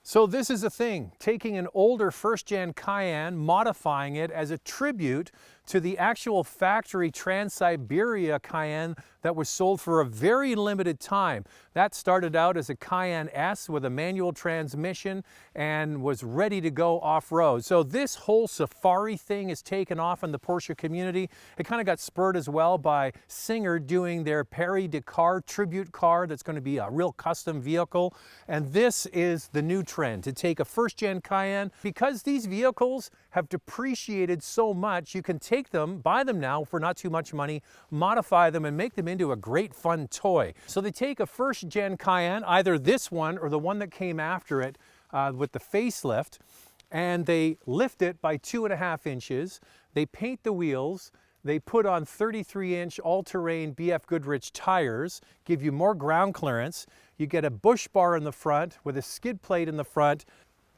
So this is the thing, taking an older first-gen Cayenne, modifying it as a tribute to the actual factory Transsyberia Cayenne that was sold for a very limited time. That started out as a Cayenne S with a manual transmission and was ready to go off-road. So this whole safari thing is taken off in the Porsche community. It kind of got spurred as well by Singer doing their Paris Dakar tribute car that's going to be a real custom vehicle. And this is the new trend, to take a first-gen Cayenne. Because these vehicles have depreciated so much, you can take them, buy them now for not too much money, modify them and make them into a great fun toy. So they take a first-gen Cayenne, either this one or the one that came after it with the facelift, and they lift it by 2.5 inches. They paint the wheels. They put on 33-inch all-terrain BF Goodrich tires, give you more ground clearance. You get a bush bar in the front with a skid plate in the front.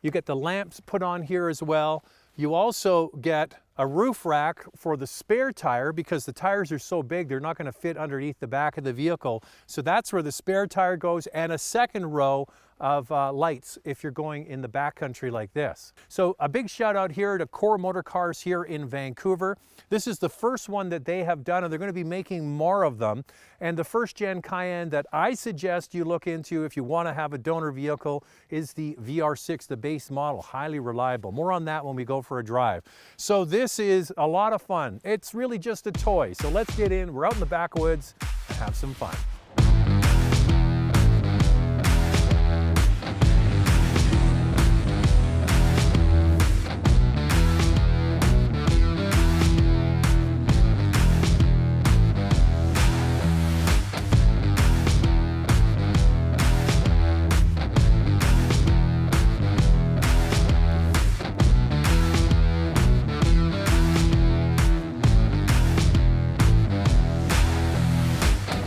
You get the lamps put on here as well. You also get a roof rack for the spare tire because the tires are so big they're not going to fit underneath the back of the vehicle. So that's where the spare tire goes, and a second row of lights if you're going in the backcountry like this. So a big shout out here to Core Motor Cars here in Vancouver. This is the first one that they have done, and they're going to be making more of them. And the first gen Cayenne that I suggest you look into if you want to have a donor vehicle is the VR6, the base model, highly reliable. More on that when we go for a drive. So this is a lot of fun. It's really just a toy. So let's get in. We're out in the backwoods and have some fun.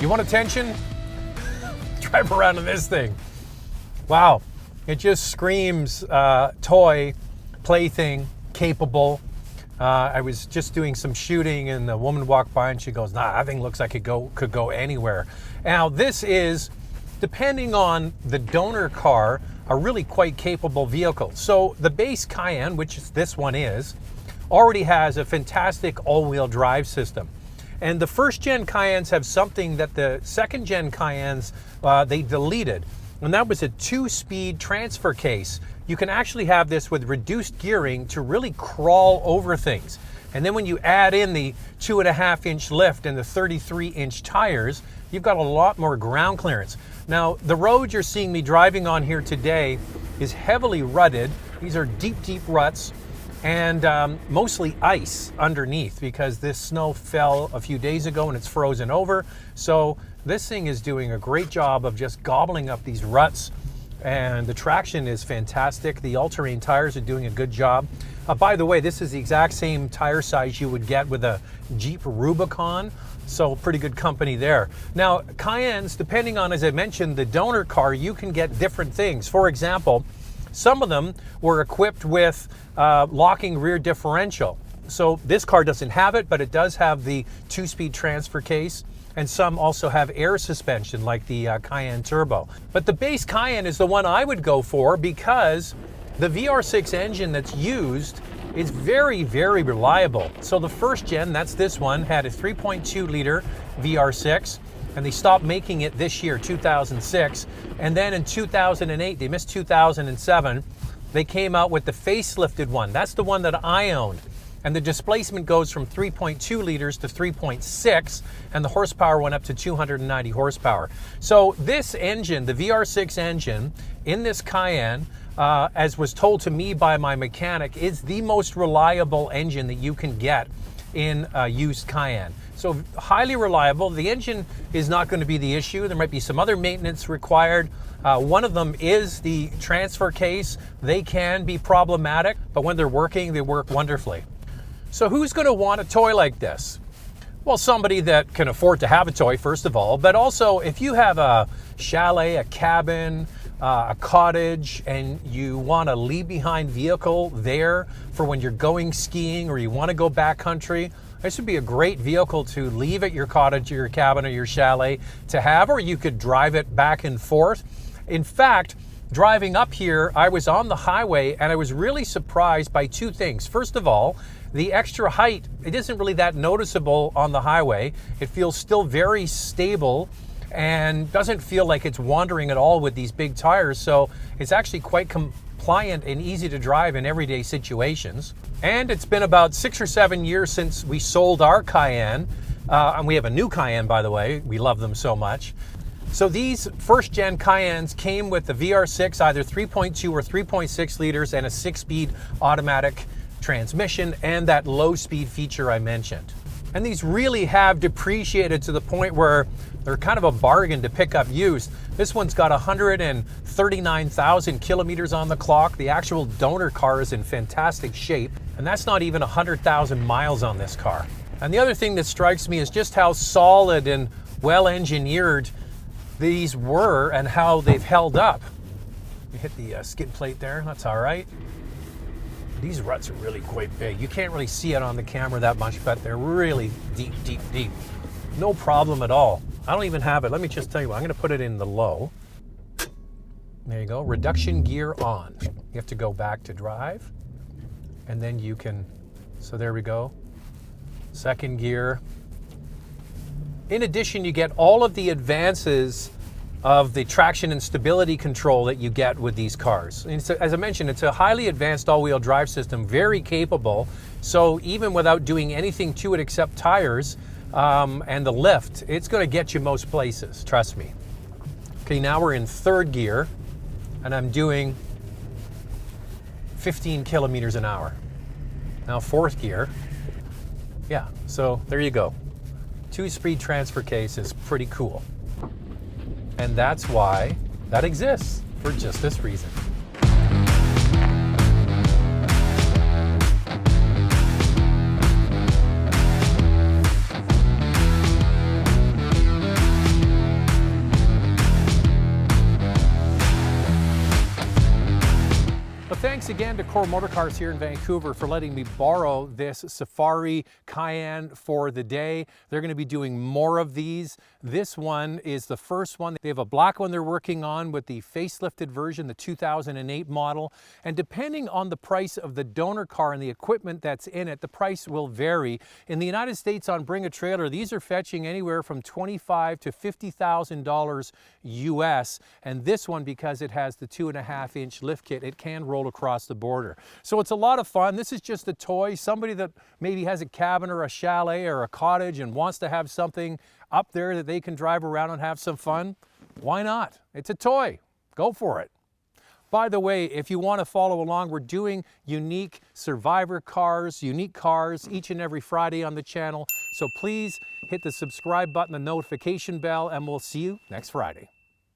You want attention? Drive around in this thing. Wow, it just screams toy, plaything, capable. I was just doing some shooting and the woman walked by and she goes, nah, that thing looks like it could go anywhere. Now this is, depending on the donor car, a really quite capable vehicle. So the base Cayenne, which this one is, already has a fantastic all-wheel drive system. And the first gen Cayennes have something that the second gen Cayennes, they deleted. And that was a 2-speed transfer case. You can actually have this with reduced gearing to really crawl over things. And then when you add in the 2.5-inch lift and the 33-inch tires, you've got a lot more ground clearance. Now, the road you're seeing me driving on here today is heavily rutted. These are deep, deep ruts. And mostly ice underneath because this snow fell a few days ago and it's frozen over. So this thing is doing a great job of just gobbling up these ruts, and the traction is fantastic. The all-terrain tires are doing a good job. By the way, this is the exact same tire size you would get with a Jeep Rubicon, so pretty good company there. Now, Cayennes, depending on, as I mentioned, the donor car, you can get different things. For example, some of them were equipped with locking rear differential. So this car doesn't have it, but it does have the 2-speed transfer case. And some also have air suspension like the Cayenne Turbo. But the base Cayenne is the one I would go for because the VR6 engine that's used is very, very reliable. So the first gen, that's this one, had a 3.2 liter VR6. And they stopped making it this year, 2006. And then in 2008, they missed 2007, they came out with the facelifted one. That's the one that I owned. And the displacement goes from 3.2 liters to 3.6, and the horsepower went up to 290 horsepower. So this engine, the VR6 engine in this Cayenne, as was told to me by my mechanic, is the most reliable engine that you can get in a used Cayenne. So highly reliable. The engine is not going to be the issue. There might be some other maintenance required. One of them is the transfer case. They can be problematic, but when they're working, they work wonderfully. So who's going to want a toy like this? Well, somebody that can afford to have a toy, first of all, but also if you have a chalet, a cabin, a cottage, and you want a leave behind vehicle there for when you're going skiing or you want to go backcountry, this would be a great vehicle to leave at your cottage or your cabin or your chalet to have, or you could drive it back and forth. In fact, driving up here, I was on the highway and I was really surprised by two things. First of all, the extra height, it isn't really that noticeable on the highway. It feels still very stable and doesn't feel like it's wandering at all with these big tires. So it's actually quite compliant and easy to drive in everyday situations. And it's been about 6 or 7 years since we sold our Cayenne. And we have a new Cayenne, by the way. We love them so much. So these first gen Cayennes came with the VR6, either 3.2 or 3.6 liters and a 6-speed automatic transmission and that low speed feature I mentioned. And these really have depreciated to the point where they're kind of a bargain to pick up used. This one's got 139,000 kilometers on the clock. The actual donor car is in fantastic shape, and that's not even 100,000 miles on this car. And the other thing that strikes me is just how solid and well engineered these were and how they've held up. You hit the skid plate there, that's all right. These ruts are really quite big. You can't really see it on the camera that much, but they're really deep, deep, deep. No problem at all. I don't even have it. Let me just tell you what, I'm gonna put it in the low. There you go, reduction gear on. You have to go back to drive, and then you can, so there we go. Second gear. In addition, you get all of the advances of the traction and stability control that you get with these cars. And so, as I mentioned, it's a highly advanced all-wheel drive system, very capable. So even without doing anything to it except tires and the lift, it's going to get you most places, trust me. Okay, now we're in third gear, and I'm doing 15 kilometers an hour. Now fourth gear. Yeah, so there you go. 2-speed transfer case is pretty cool. And that's why that exists, for just this reason. Thanks again to Core Motorcars here in Vancouver for letting me borrow this Safari Cayenne for the day. They're going to be doing more of these. This one is the first one. They have a black one they're working on with the facelifted version, the 2008 model. And depending on the price of the donor car and the equipment that's in it, the price will vary. In the United States on Bring a Trailer, these are fetching anywhere from $25,000 to $50,000 US. And this one, because it has the 2.5-inch lift kit, it can roll across the border. So it's a lot of fun. This is just a toy. Somebody that maybe has a cabin or a chalet or a cottage and wants to have something up there that they can drive around and have some fun, why not? It's a toy. Go for it. By the way, if you want to follow along, we're doing unique survivor cars, unique cars each and every Friday on the channel. So please hit the subscribe button, the notification bell, and we'll see you next Friday.